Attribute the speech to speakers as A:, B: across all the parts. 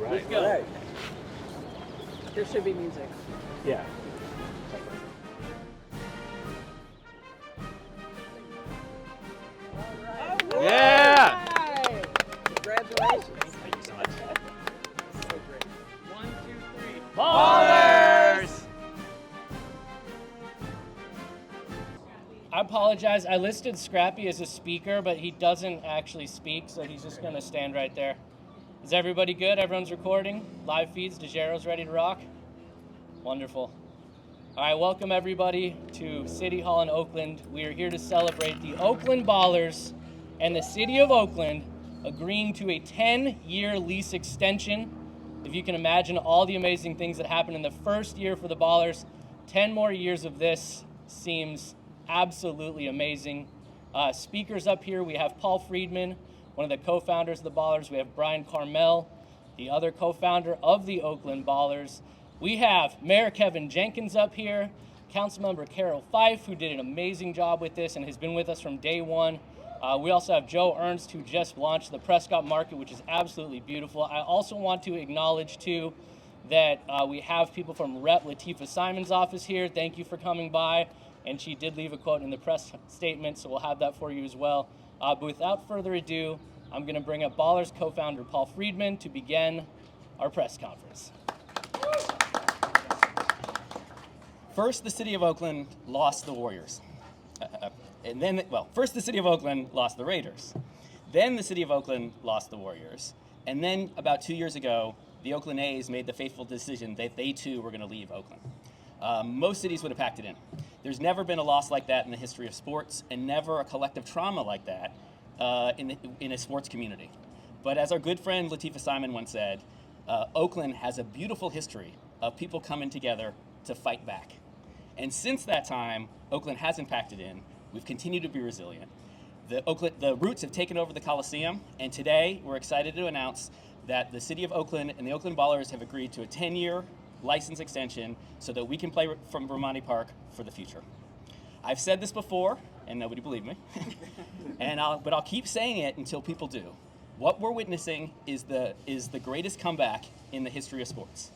A: right.
B: Let's go.
C: Right. There should be music.
A: Yeah.
C: All
A: Yeah.
C: right. Congratulations.
A: Thank you so much.
C: So great.
B: 1, 2, 3.
A: Ballers!
B: I apologize. I listed Scrappy as a speaker, but he doesn't actually speak, so he's just going to stand right there. Is everybody good? Everyone's recording? Live feeds? DeGero's ready to rock? Wonderful. All right, welcome everybody to City Hall in Oakland. We are here to celebrate the Oakland Ballers and the City of Oakland agreeing to a 10-year lease extension. If you can imagine all the amazing things that happened in the first year for the Ballers, 10 more years of this seems absolutely amazing. Speakers up here, we have Paul Freedman, one of the co-founders of the Ballers. We have Brian Carmel, the other co-founder of the Oakland Ballers. We have Mayor Kevin Jenkins up here, Councilmember Carol Fife, who did an amazing job with this and has been with us from day one. We also have Joe Ernst, who just launched the Prescott Market, which is absolutely beautiful. I also want to acknowledge, too, that we have people from Rep. Latifah Simon's office here. Thank you for coming by. And she did leave a quote in the press statement, so we'll have that for you as well. But without further ado, I'm going to bring up Ballers co-founder Paul Freedman to begin our press conference.
D: First, the City of Oakland lost the Warriors. First the City of Oakland lost the Raiders. Then the City of Oakland lost the Warriors. And then about 2 years ago, the Oakland A's made the fateful decision that they too were going to leave Oakland. Most cities would have packed it in. There's never been a loss like that in the history of sports, and never a collective trauma like that in a sports community. But as our good friend Latifah Simon once said, Oakland has a beautiful history of people coming together to fight back. And since that time, Oakland hasn't packed it in. We've continued to be resilient. The Roots have taken over the Coliseum, and today we're excited to announce that the City of Oakland and the Oakland Ballers have agreed to a 10-year license extension so that we can play from Raimondi Park for the future. I've said this before, and nobody believed me, but I'll keep saying it until people do. What we're witnessing is the greatest comeback in the history of sports.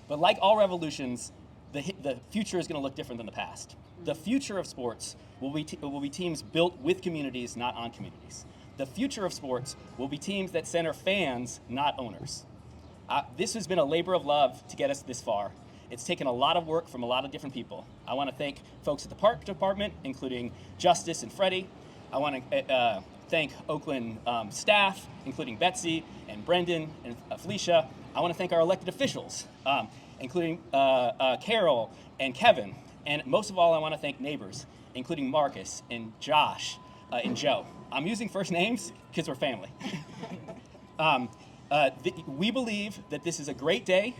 D: But like all revolutions, the future is going to look different than the past. The future of sports will be teams built with communities, not on communities. The future of sports will be teams that center fans, not owners. This has been a labor of love to get us this far. It's taken a lot of work from a lot of different people. I want to thank folks at the Park Department, including Justice and Freddie. I want to thank Oakland staff, including Betsy and Brendan and Felicia. I want to thank our elected officials, including Carol and Kevin. And most of all, I want to thank neighbors, including Marcus and Josh and Joe. I'm using first names because we're family. We believe that this is a great day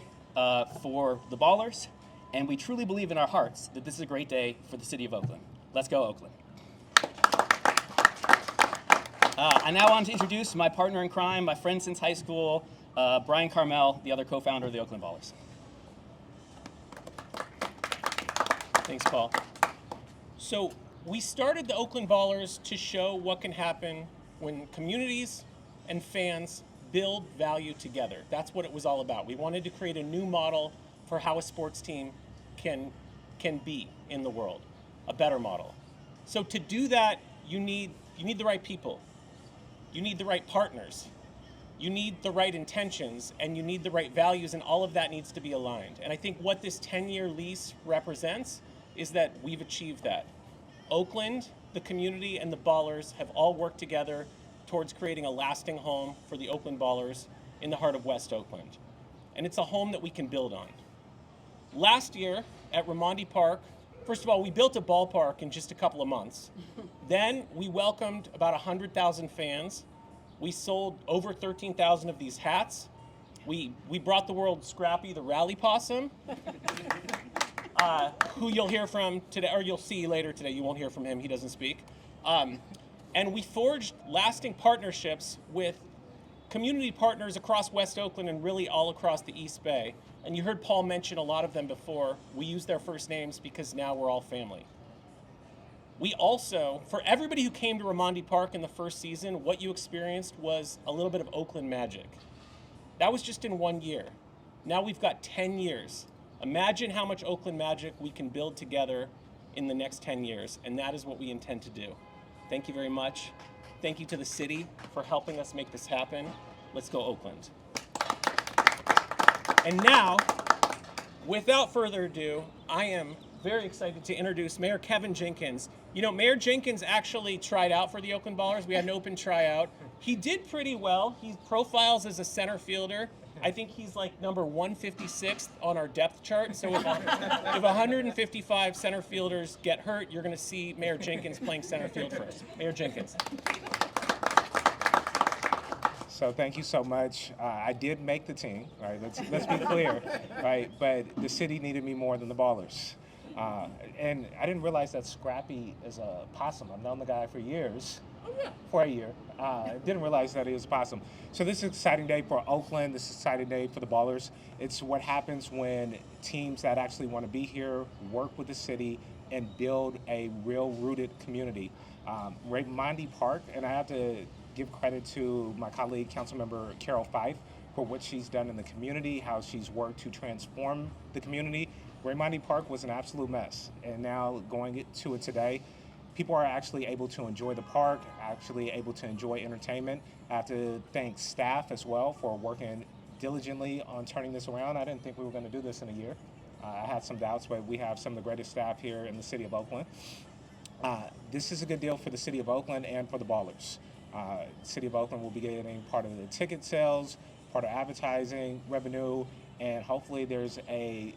D: for the Ballers, and we truly believe in our hearts that this is a great day for the City of Oakland. Let's go, Oakland. I now want to introduce my partner in crime, my friend since high school, Brian Carmel, the other co-founder of the Oakland Ballers.
E: Thanks, Paul. So we started the Oakland Ballers to show what can happen when communities and fans build value together. That's what it was all about. We wanted to create a new model for how a sports team can be in the world, a better model. So to do that, you need the right people. You need the right partners. You need the right intentions, and you need the right values, and all of that needs to be aligned. And I think what this 10-year lease represents is that we've achieved that. Oakland, the community, and the Ballers have all worked together towards creating a lasting home for the Oakland Ballers in the heart of West Oakland. And it's a home that we can build on. Last year at Raimondi Park, first of all, we built a ballpark in just a couple of months. Then we welcomed about 100,000 fans. We sold over 13,000 of these hats. We brought the world Scrappy the rally possum, who you'll hear from today, or you'll see later today. You won't hear from him, he doesn't speak. And we forged lasting partnerships with community partners across West Oakland and really all across the East Bay. And you heard Paul mention a lot of them before. We use their first names because now we're all family. We also, for everybody who came to Raimondi Park in the first season, what you experienced was a little bit of Oakland magic. That was just in 1 year. Now we've got 10 years. Imagine how much Oakland magic we can build together in the next 10 years, and that is what we intend to do. Thank you very much. Thank you to the city for helping us make this happen. Let's go Oakland. And now, without further ado, I am very excited to introduce Mayor Kevin Jenkins. You know, Mayor Jenkins actually tried out for the Oakland Ballers. We had an open tryout. He did pretty well. He profiles as a center fielder. I think he's like number 156th on our depth chart. So if 155 center fielders get hurt, you're going to see Mayor Jenkins playing center field first. Mayor Jenkins.
F: So thank you so much. I did make the team, right? Let's be clear, right? But the city needed me more than the Ballers. And I didn't realize that Scrappy is a possum. I've known the guy for years. For a year. Didn't realize that he was a possum. So this is an exciting day for Oakland. This is an exciting day for the Ballers. It's what happens when teams that actually want to be here work with the city and build a real rooted community. Raimondi Park, and I have to give credit to my colleague, Councilmember Carol Fife, for what she's done in the community, how she's worked to transform the community. Raimondi Park was an absolute mess, and now going to it today, people are actually able to enjoy the park, actually able to enjoy entertainment. I have to thank staff as well for working diligently on turning this around. I didn't think we were going to do this in a year. I had some doubts, but we have some of the greatest staff here in the city of Oakland. This is a good deal for the city of Oakland and for the Ballers. City of Oakland will be getting part of the ticket sales, part of advertising revenue, and hopefully there's a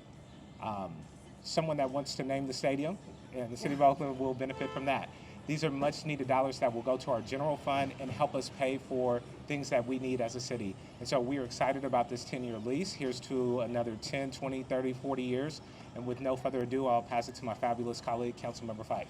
F: someone that wants to name the stadium, and the City of Oakland will benefit from that. These are much needed dollars that will go to our general fund and help us pay for things that we need as a city. And so we are excited about this 10-year lease. Here's to another 10, 20, 30, 40 years. And with no further ado, I'll pass it to my fabulous colleague, Councilmember Fife.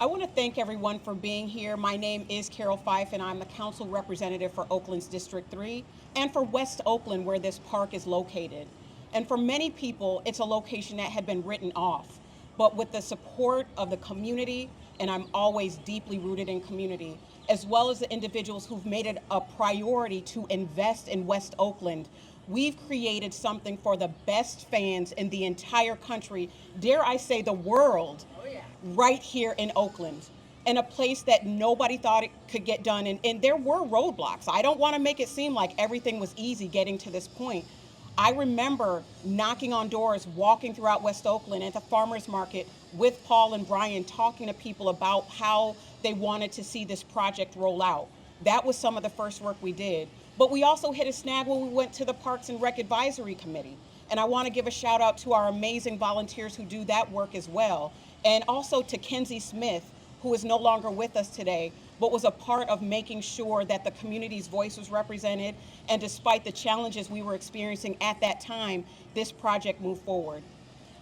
G: I want to thank everyone for being here. My name is Carol Fife, and I'm the council representative for Oakland's District 3 and for West Oakland, where this park is located. And for many people, it's a location that had been written off. But with the support of the community, and I'm always deeply rooted in community, as well as the individuals who've made it a priority to invest in West Oakland, we've created something for the best fans in the entire country, dare I say the world, right here in Oakland, in a place that nobody thought it could get done. And there were roadblocks. I don't want to make it seem like everything was easy getting to this point. I remember knocking on doors, walking throughout West Oakland at the farmers market with Paul and Brian, talking to people about how they wanted to see this project roll out. That was some of the first work we did. But we also hit a snag when we went to the Parks and Rec Advisory Committee. And I want to give a shout out to our amazing volunteers who do that work as well. And also to Kenzie Smith, who is no longer with us today, but was a part of making sure that the community's voice was represented. And despite the challenges we were experiencing at that time, this project moved forward.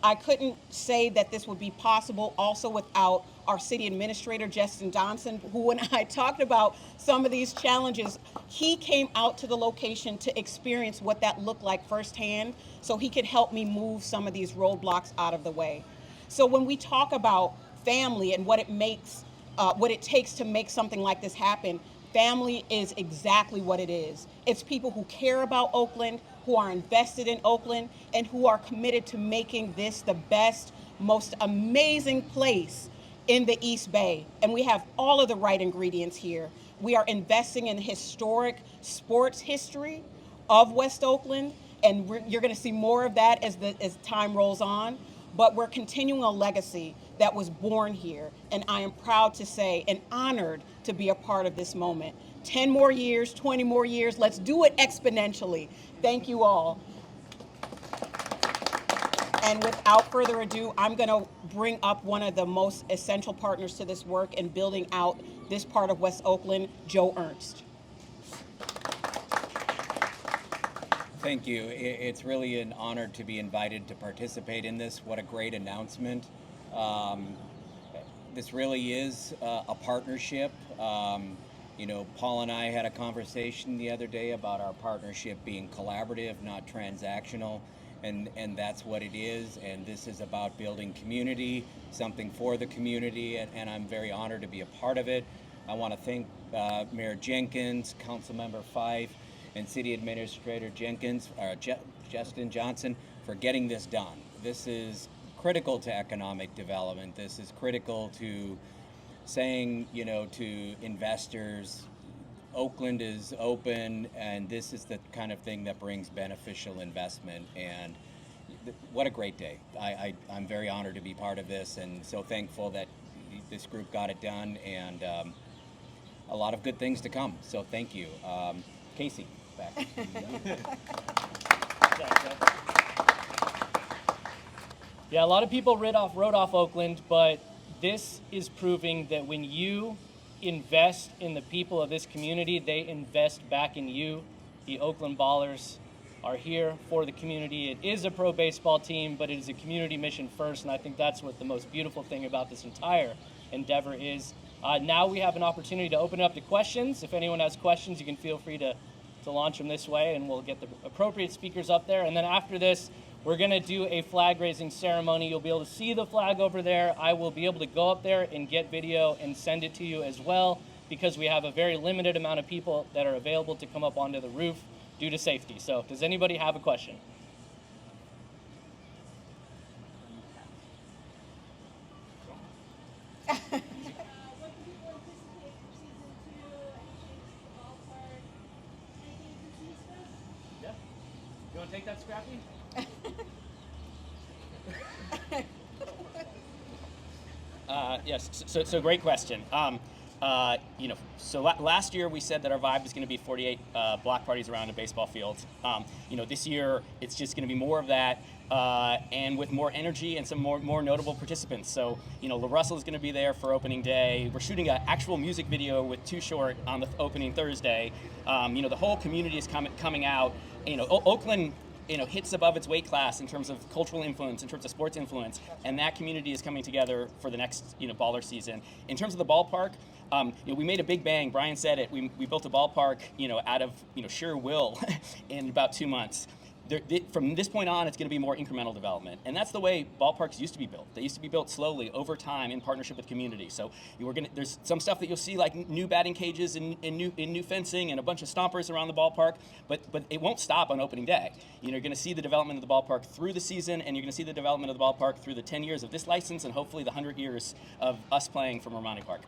G: I couldn't say that this would be possible also without our city administrator, Justin Johnson, who, when I talked about some of these challenges, he came out to the location to experience what that looked like firsthand, so he could help me move some of these roadblocks out of the way. So when we talk about family and what it takes to make something like this happen, family is exactly what it is. It's people who care about Oakland, who are invested in Oakland, and who are committed to making this the best, most amazing place in the East Bay. And we have all of the right ingredients here. We are investing in historic sports history of West Oakland, and you're going to see more of that as time rolls on. But we're continuing a legacy that was born here, and I am proud to say and honored to be a part of this moment. 10 more years, 20 more years, let's do it exponentially. Thank you all. And without further ado, I'm going to bring up one of the most essential partners to this work in building out this part of West Oakland, Joe Ernst.
H: Thank you. It's really an honor to be invited to participate in this. What a great announcement. This really is a partnership. Paul and I had a conversation the other day about our partnership being collaborative, not transactional, and that's what it is. And this is about building community, something for the community, and I'm very honored to be a part of it. I want to thank Mayor Jenkins, Councilmember Fife, and City Administrator Justin Johnson for getting this done. This is critical to economic development. This is critical to saying, to investors, Oakland is open, and this is the kind of thing that brings beneficial investment. And what a great day. I'm very honored to be part of this, and so thankful that this group got it done, and a lot of good things to come. So thank you. Casey, back.
B: Yeah, a lot of people wrote off Oakland, but this is proving that when you invest in the people of this community, they invest back in you. The Oakland Ballers are here for the community. It is a pro baseball team, but it is a community mission first, and I think that's what the most beautiful thing about this entire endeavor is. Now we have an opportunity to open it up to questions. If anyone has questions, you can feel free to launch them this way, and we'll get the appropriate speakers up there. And then after this, we're going to do a flag raising ceremony. You'll be able to see the flag over there. I will be able to go up there and get video and send it to you as well, because we have a very limited amount of people that are available to come up onto the roof due to safety. So does anybody have a question? Yeah. You want to take that, Scrappy?
D: Yes, so great question. Last year we said that our vibe was going to be 48 block parties around a baseball field. This year it's just going to be more of that, and with more energy and some more notable participants. So, La Russell is going to be there for opening day. We're shooting an actual music video with Too Short on the opening Thursday. The whole community is coming out. Oakland hits above its weight class in terms of cultural influence, in terms of sports influence, and that community is coming together for the next, baller season. In terms of the ballpark, we made a big bang. Brian said it. We built a ballpark, out of, sheer will in about 2 months. From this point on, it's going to be more incremental development, and that's the way ballparks used to be built. They used to be built slowly over time in partnership with community. So there's some stuff that you'll see, like new batting cages and new fencing and a bunch of stompers around the ballpark, but it won't stop on opening day. You're going to see the development of the ballpark through the season, and you're going to see the development of the ballpark through the 10 years of this license and hopefully the 100 years of us playing from Raimondi Park.